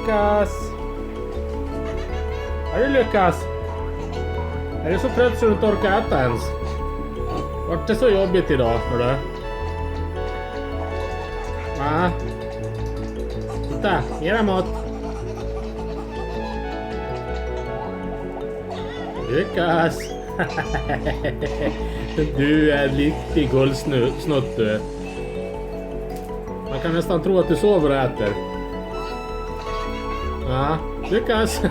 Lukas! Är du Lukas? Är du så trött så du inte orkar äta ens? Vart det så jobbigt idag, hörru? Va? Titta, mera mat. Lukas! Du är en riktig golvsnutt du. Man kan nästan tro att du sover och äter. Ja, Lukas!